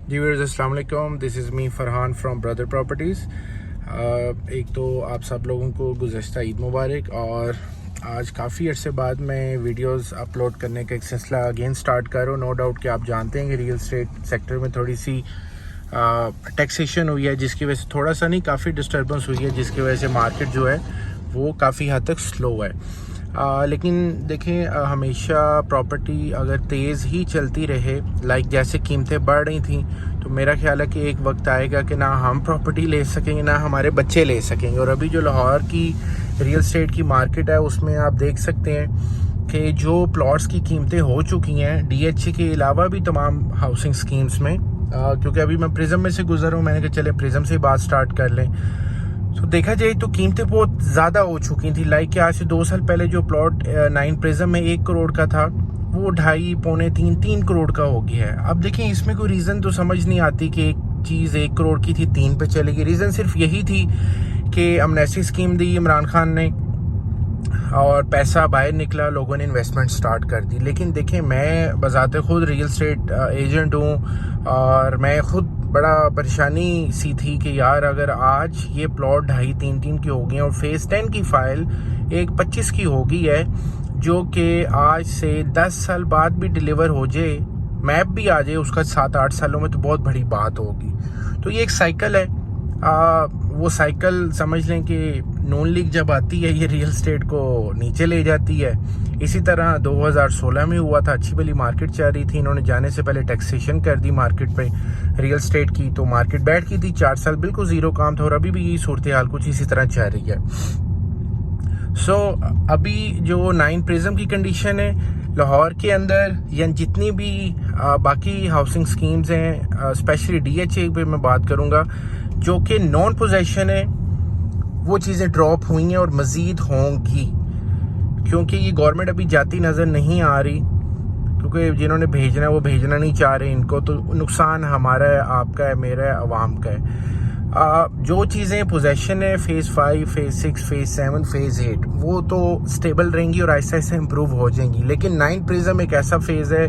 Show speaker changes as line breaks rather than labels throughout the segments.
जी viewers, अस्सलाम वालेकुम। This is me Farhan from brother properties. एक तो आप सब लोगों को गुज़श्ता ईद मुबारक। और आज काफ़ी अरसे बाद मैं वीडियोस अपलोड करने का एक सिलसिला अगेन स्टार्ट कर रहा हूँ। नो डाउट कि आप जानते हैं कि रियल एस्टेट सेक्टर में थोड़ी सी टैक्सेशन हुई है, जिसकी वजह से थोड़ा सा नहीं, काफ़ी डिस्टर्बेंस हुई है, जिसकी वजह से मार्केट जो है वो काफ़ी हद तक स्लो है। लेकिन देखें, हमेशा प्रॉपर्टी अगर तेज़ ही चलती रहे, लाइक जैसे कीमतें बढ़ रही थी, तो मेरा ख्याल है कि एक वक्त आएगा कि ना हम प्रॉपर्टी ले सकेंगे ना हमारे बच्चे ले सकेंगे। और अभी जो लाहौर की रियल एस्टेट की मार्केट है, उसमें आप देख सकते हैं कि जो प्लॉट्स की कीमतें हो चुकी हैं DHA के अलावा भी तमाम हाउसिंग स्कीम्स में, क्योंकि अभी मैं प्रिज्म में से गुजर रहा हूँ, मैंने कहा चले प्रिज्म से बात स्टार्ट कर लें। तो देखा जाए तो कीमतें बहुत ज़्यादा हो चुकी थी। लाइक कि आज से 2 साल पहले जो प्लॉट 9 प्रिज्म में 1 करोड़ का था, वो 2.5 पौने 3 करोड़ का हो गया है। अब देखें, इसमें कोई रीज़न तो समझ नहीं आती कि एक चीज़ 1 करोड़ की थी 3 पे चली गई। रीज़न सिर्फ यही थी कि अमनेस्टी स्कीम दी इमरान खान ने और पैसा बाहर निकला, लोगों ने इन्वेस्टमेंट स्टार्ट कर दी। लेकिन देखें, मैं बज़ाते खुद रियल एस्टेट एजेंट हूँ और मैं खुद बड़ा परेशानी सी थी कि यार अगर आज ये प्लॉट 2.5-3 की हो गई और फेज़ 10 की फ़ाइल 1.25 की हो गई है, जो कि आज से 10 साल बाद भी डिलीवर हो जाए, मैप भी आ जाए उसका 7-8 सालों में, तो बहुत बड़ी बात होगी। तो ये एक साइकिल है। वो साइकिल समझ लें कि नून लीग जब आती है, ये रियल एस्टेट को नीचे ले जाती है। इसी तरह 2016 में हुआ था, अच्छी भली मार्केट चल रही थी, इन्होंने जाने से पहले टैक्सेशन कर दी मार्केट पे रियल एस्टेट की, तो मार्केट बैठ गई थी 4 साल, बिल्कुल ज़ीरो काम था। और अभी भी यही सूरत हाल कुछ इसी तरह चल रही है। सो अभी जो 9 प्रिज्म की कंडीशन है लाहौर के अंदर, या जितनी भी बाकी हाउसिंग स्कीम्स हैं, स्पेशली DHA पे मैं बात करूँगा, जो कि नॉन पोजेशन है, वो चीज़ें ड्रॉप हुई हैं और मज़ीद होंगी, क्योंकि ये गवर्नमेंट अभी जाती नज़र नहीं आ रही, क्योंकि जिन्होंने भेजना है वो भेजना नहीं चाह रहे इनको। तो नुकसान हमारा है, आपका है, मेरा है, अवाम का है। जो चीज़ें पोजेशन है, फेज़ 5, फेज़ 6, फेज़ 7, फेज़ 8, वो तो स्टेबल रहेंगी और ऐसे ऐसे इम्प्रूव हो जाएंगी। लेकिन 9 प्रिज्म एक ऐसा फेज़ है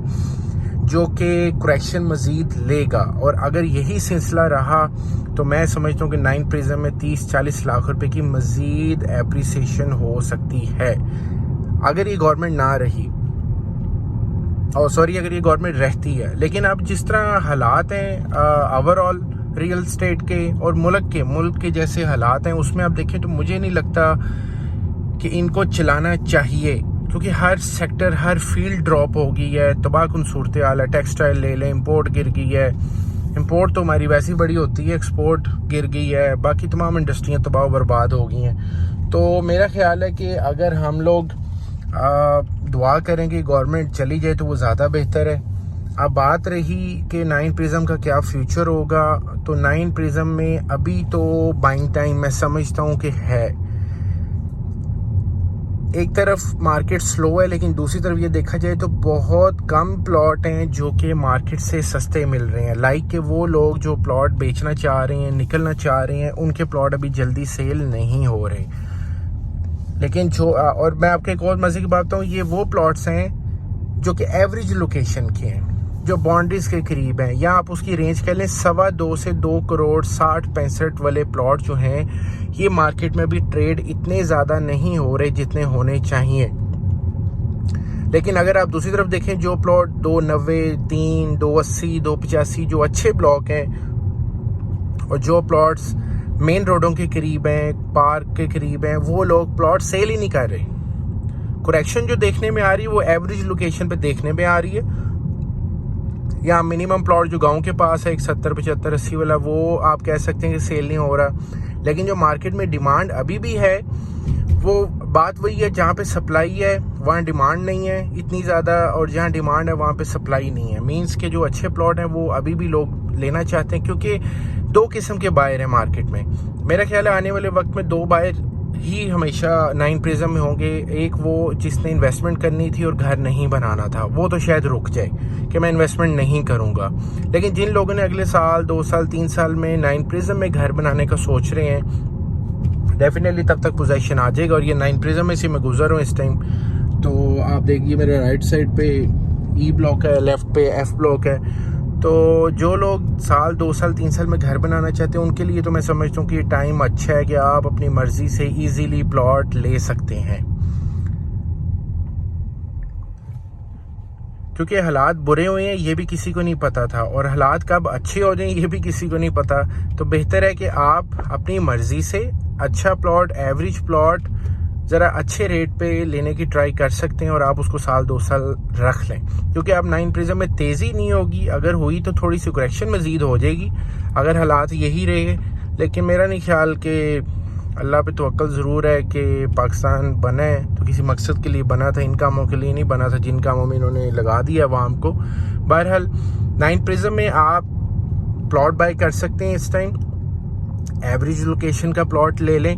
जो कि करेक्शन मज़ीद लेगा, और अगर यही सिलसिला रहा तो मैं समझता हूँ कि 9 प्रिज्म में 30-40 लाख रुपए की मज़ीद एप्रिसिएशन हो सकती है, अगर ये गवर्नमेंट ना रही, और सॉरी अगर ये गवर्नमेंट रहती है। लेकिन अब जिस तरह हालात हैं ओवरऑल रियल एस्टेट के और मुल्क के जैसे हालात हैं, उसमें आप देखें तो मुझे नहीं लगता कि इनको चलाना चाहिए, क्योंकि हर सेक्टर, हर फील्ड ड्रॉप हो गई है, तबाहकुन सूरत हाल है। टेक्सटाइल ले लें, इंपोर्ट गिर गई है, इंपोर्ट तो हमारी वैसी बड़ी होती है, एक्सपोर्ट गिर गई है, बाकी तमाम इंडस्ट्रियाँ तबाह बर्बाद हो गई हैं। तो मेरा ख्याल है कि अगर हम लोग दुआ करें कि गवर्नमेंट चली जाए तो वो ज़्यादा बेहतर है। अब बात रही कि 9 प्रिज्म का क्या फ्यूचर होगा, तो 9 प्रिज्म में अभी तो बाइंग टाइम मैं समझता हूँ कि है। एक तरफ मार्केट स्लो है, लेकिन दूसरी तरफ ये देखा जाए तो बहुत कम प्लॉट हैं जो कि मार्केट से सस्ते मिल रहे हैं। लाइक कि वो लोग जो प्लॉट बेचना चाह रहे हैं, निकलना चाह रहे हैं, उनके प्लॉट अभी जल्दी सेल नहीं हो रहे। लेकिन जो और मैं आपको एक और मज़े की बात बताऊँ, ये वो प्लॉट्स हैं जो कि एवरेज लोकेशन के हैं, जो बाउंड्रीज के करीब हैं, या आप उसकी रेंज कह लें 2.25 से 2 करोड़ 60-65 वाले प्लॉट जो हैं, ये मार्केट में भी ट्रेड इतने ज़्यादा नहीं हो रहे जितने होने चाहिए। लेकिन अगर आप दूसरी तरफ देखें, जो प्लॉट 2.90, 3, 2.80, 2.85 जो अच्छे ब्लॉक हैं, और जो प्लॉट्स मेन रोडों के करीब हैं, पार्क के करीब हैं, वो लोग प्लॉट सेल ही नहीं कर रहे। करेक्शन जो देखने में आ रही है वो एवरेज लोकेशन पे देखने में आ रही है, या मिनिमम प्लॉट जो गांव के पास है 170, 75, 80 वाला, वो आप कह सकते हैं कि सेल नहीं हो रहा। लेकिन जो मार्केट में डिमांड अभी भी है, वो बात वही है, जहाँ पे सप्लाई है वहाँ डिमांड नहीं है इतनी ज़्यादा, और जहाँ डिमांड है वहाँ पे सप्लाई नहीं है। मींस के जो अच्छे प्लॉट हैं वो अभी भी लोग लेना चाहते हैं, क्योंकि 2 किस्म के बायर हैं मार्केट में। मेरा ख्याल है आने वाले वक्त में 2 बायर ही हमेशा 9 प्रिज्म में होंगे। एक वो जिसने इन्वेस्टमेंट करनी थी और घर नहीं बनाना था, वो तो शायद रुक जाए कि मैं इन्वेस्टमेंट नहीं करूँगा। लेकिन जिन लोगों ने अगले साल, 2 साल, 3 साल में 9 प्रिज्म में घर बनाने का सोच रहे हैं, डेफिनेटली तब तक पोजीशन आ जाएगा। और ये 9 प्रिज्म में से मैं गुजर रहा हूँ इस टाइम, तो आप देखिए मेरे राइट साइड पे E ब्लॉक है, लेफ्ट पे F ब्लॉक है, तो जो लोग साल 2 साल 3 साल में घर बनाना चाहते हैं उनके लिए तो मैं समझता हूँ कि ये टाइम अच्छा है कि आप अपनी मर्ज़ी से इजीली प्लॉट ले सकते हैं, क्योंकि हालात बुरे हुए हैं ये भी किसी को नहीं पता था, और हालात कब अच्छे हो जाएं ये भी किसी को नहीं पता। तो बेहतर है कि आप अपनी मर्ज़ी से अच्छा प्लॉट, एवरेज प्लॉट ज़रा अच्छे रेट पे लेने की ट्राई कर सकते हैं, और आप उसको साल 2 साल रख लें, क्योंकि अब 9 प्रिज्म में तेज़ी नहीं होगी। अगर हुई तो थोड़ी सी करेक्शन मज़ीद हो जाएगी अगर हालात यही रहे, लेकिन मेरा नहीं ख्याल कि अल्लाह पे तवक्कल ज़रूर है कि पाकिस्तान बना है तो किसी मकसद के लिए बना था, इन कामों के लिए नहीं बना था जिन कामों में इन्होंने लगा दिया अवाम को। बहरहाल 9 प्रिज्म में आप प्लॉट बाय कर सकते हैं इस टाइम, एवरेज लोकेशन का प्लॉट ले लें,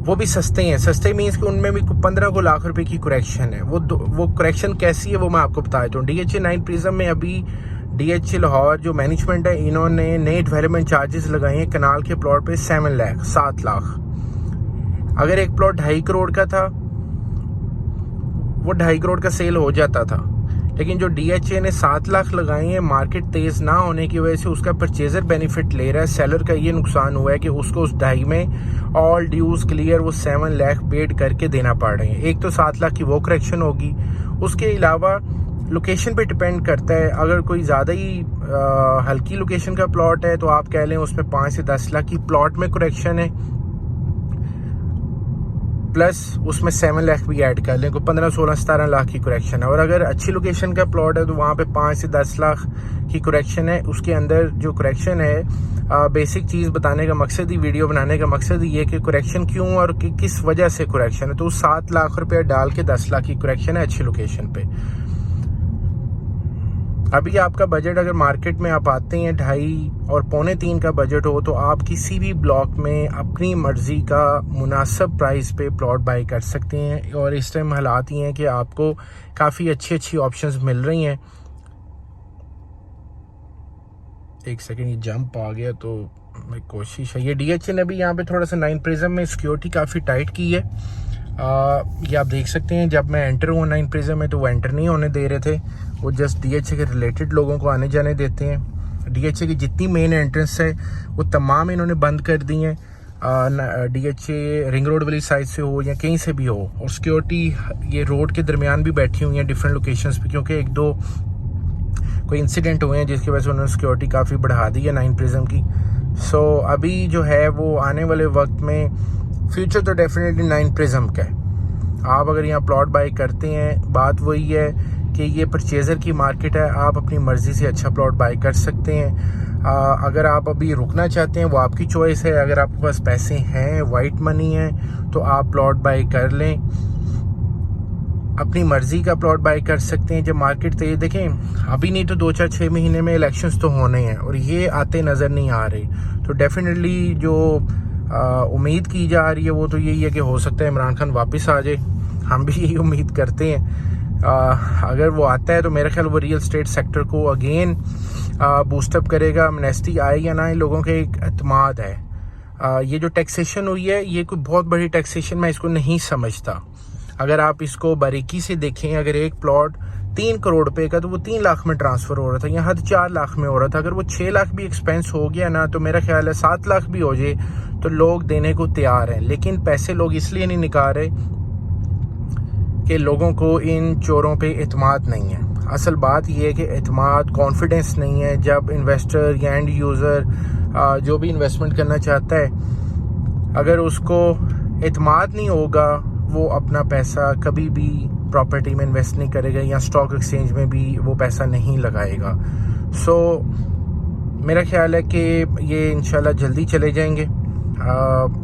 वो भी सस्ते हैं। सस्ते मीन्स कि उनमें भी 15 को लाख रुपए की करेक्शन है। वो करेक्शन कैसी है वो मैं आपको बता देता हूँ। DHA 9 प्रिज्म में अभी DHA लाहौर जो मैनेजमेंट है इन्होंने नए डेवलपमेंट चार्जेस लगाए हैं कनाल के प्लॉट पे 7 लाख। अगर एक प्लॉट 2.5 करोड़ का था वो 2.5 करोड़ का सेल हो जाता था, लेकिन जो DHA ने 7 लाख लगाए हैं मार्केट तेज ना होने की वजह से उसका परचेजर बेनिफिट ले रहा है। सेलर का ये नुकसान हुआ है कि उसको उस 2.5 में ऑल ड्यूज क्लियर वो 7 लाख पेड करके देना पड़ रहे हैं। एक तो 7 लाख की वो करेक्शन होगी, उसके अलावा लोकेशन पे डिपेंड करता है। अगर कोई ज़्यादा ही हल्की लोकेशन का प्लॉट है तो आप कह लें उसमें 5 से 10 लाख की प्लॉट में करेक्शन है, प्लस उसमें 7 लाख भी ऐड कर लें, को 15, 16, 17 लाख की करेक्शन है। और अगर अच्छी लोकेशन का प्लॉट है तो वहाँ पे 5 से 10 लाख की करेक्शन है। उसके अंदर जो करेक्शन है, बेसिक चीज़ बताने का मकसद ही, वीडियो बनाने का मकसद ही ये कि करेक्शन क्यों और किस वजह से करेक्शन है। तो 7 लाख रुपया डाल के 10 लाख की करेक्शन है अच्छी लोकेशन पे। अभी आपका बजट अगर मार्केट में आप आते हैं 2.5 और 2.25 का बजट हो तो आप किसी भी ब्लॉक में अपनी मर्जी का मुनासिब प्राइस पे प्लॉट बाय कर सकते हैं। और इस टाइम हालात ये हैं कि आपको काफ़ी अच्छी ऑप्शंस मिल रही हैं। एक सेकंड, ये जंप आ गया तो मैं कोशिश है। ये DHA ने भी यहाँ पे थोड़ा सा 9 प्रिज्म में सिक्योरिटी काफ़ी टाइट की है। ये आप देख सकते हैं जब मैं एंटर हुआ 9 प्रिज्म में तो वो एंटर नहीं होने दे रहे थे, वो जस्ट DHA के रिलेटेड लोगों को आने जाने देते हैं। DHA की जितनी मेन एंट्रेंस है वो तमाम इन्होंने बंद कर दी हैं, DHA रिंग रोड वाली साइड से हो या कहीं से भी हो। और सिक्योरिटी ये रोड के दरमियान भी बैठी हुई हैं डिफरेंट लोकेशंस पे, क्योंकि 1-2 कोई इंसिडेंट हुए हैं जिसकी वजह से उन्होंने सिक्योरिटी काफ़ी बढ़ा दी है 9 प्रिज्म की। सो अभी जो है वो आने वाले वक्त में फ्यूचर तो डेफिनेटली 9 प्रिज्म का है। आप अगर यहाँ प्लॉट बाय करते हैं, बात वही है कि ये परचेज़र की मार्केट है, आप अपनी मर्ज़ी से अच्छा प्लॉट बाय कर सकते हैं। अगर आप अभी रुकना चाहते हैं वो आपकी चॉइस है। अगर आपके पास पैसे हैं, वाइट मनी है, तो आप प्लॉट बाय कर लें, अपनी मर्ज़ी का प्लॉट बाय कर सकते हैं। जब मार्केट तेज, देखें अभी नहीं तो 2-4-6 महीने में इलेक्शंस तो होने हैं और ये आते नज़र नहीं आ रहे। तो डेफिनेटली जो उम्मीद की जा रही है वो तो यही है कि हो सकता है इमरान खान वापस आ जाए। हम भी यही उम्मीद करते हैं। अगर वो आता है तो मेरा ख्याल वो रियल स्टेट सेक्टर को अगेन बूस्टअप करेगा। एमनेस्टी आए या ना आए, लोगों के एक एतमाद है। ये जो टैक्सेशन हुई है ये कोई बहुत बड़ी टैक्सेशन मैं इसको नहीं समझता। अगर आप इसको बारीकी से देखें, अगर एक प्लॉट 3 करोड़ रुपए का तो वो 3 लाख में ट्रांसफ़र हो रहा था, यहाँ हद 4 लाख में हो रहा था। अगर वो 6 लाख भी एक्सपेंस हो गया ना तो मेरा ख्याल है 7 लाख भी हो जाए तो लोग देने को तैयार हैं। लेकिन पैसे लोग इसलिए नहीं निकाल रहे कि लोगों को इन चोरों पे एतमाद नहीं है। असल बात यह है कि एतमाद, कॉन्फिडेंस नहीं है। जब इन्वेस्टर या एंड यूज़र जो भी इन्वेस्टमेंट करना चाहता है, अगर उसको एतमाद नहीं होगा वो अपना पैसा कभी भी प्रॉपर्टी में इन्वेस्ट नहीं करेगा या स्टॉक एक्सचेंज में भी वो पैसा नहीं लगाएगा। सो मेरा ख्याल है कि ये इंशाल्लाह जल्दी चले जाएंगे।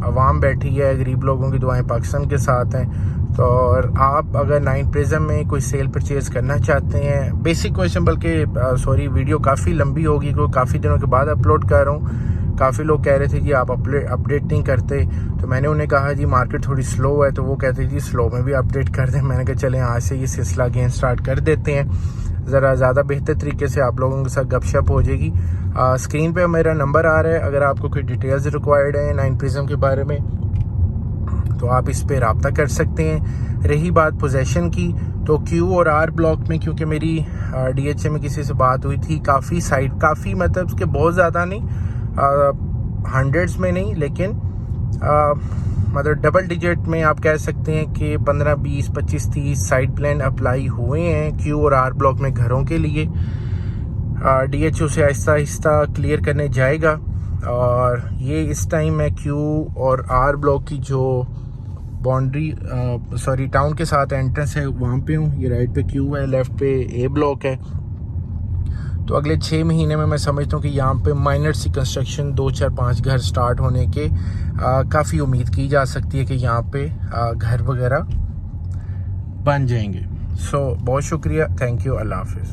अवाम बैठी है, गरीब लोगों की दुआएं पाकिस्तान के साथ हैं। तो और आप अगर 9 प्रिज्म में कोई सेल परचेज़ करना चाहते हैं, बेसिक क्वेश्चन, बल्कि सॉरी वीडियो काफ़ी लंबी होगी क्योंकि काफ़ी दिनों के बाद अपलोड कर रहा हूँ। काफ़ी लोग कह रहे थे कि आप अपडेट नहीं करते, तो मैंने उन्हें कहा जी मार्केट थोड़ी स्लो है, तो वो कहते जी स्लो में भी अपडेट कर दें। मैंने कहा चलें आज से ये सिलसिला अगेन स्टार्ट कर देते हैं, ज़रा ज़्यादा बेहतर तरीके से आप लोगों के साथ गपशप हो जाएगी। स्क्रीन पे मेरा नंबर आ रहा है, अगर आपको कोई डिटेल्स रिक्वायर्ड है 9 प्रिज्म के बारे में तो आप इस पे रब्ता कर सकते हैं। रही बात पोजेसन की, तो क्यू और आर ब्लॉक में क्योंकि मेरी DHA में किसी से बात हुई थी, काफ़ी मतलब कि बहुत ज़्यादा नहीं, हंड्रेड्स में नहीं, लेकिन मतलब डबल डिजिट में आप कह सकते हैं कि 15, 20, 25, 30 साइड प्लान अप्लाई हुए हैं क्यू और आर ब्लॉक में घरों के लिए। DHO से आहिस्ता आहिस्ता क्लियर करने जाएगा, और ये इस टाइम मैं क्यू और आर ब्लॉक की जो बाउंड्री टाउन के साथ एंट्रेंस है वहाँ पे हूँ। ये राइट पे क्यू है, लेफ़्ट पे ए ब्लॉक है। तो अगले 6 महीने में मैं समझता हूँ कि यहाँ पे माइनर सी कंस्ट्रक्शन 2, 4, 5 घर स्टार्ट होने के काफ़ी उम्मीद की जा सकती है कि यहाँ पे घर वगैरह बन जाएंगे। सो बहुत शुक्रिया, थैंक यू, अल्लाह हाफिज़।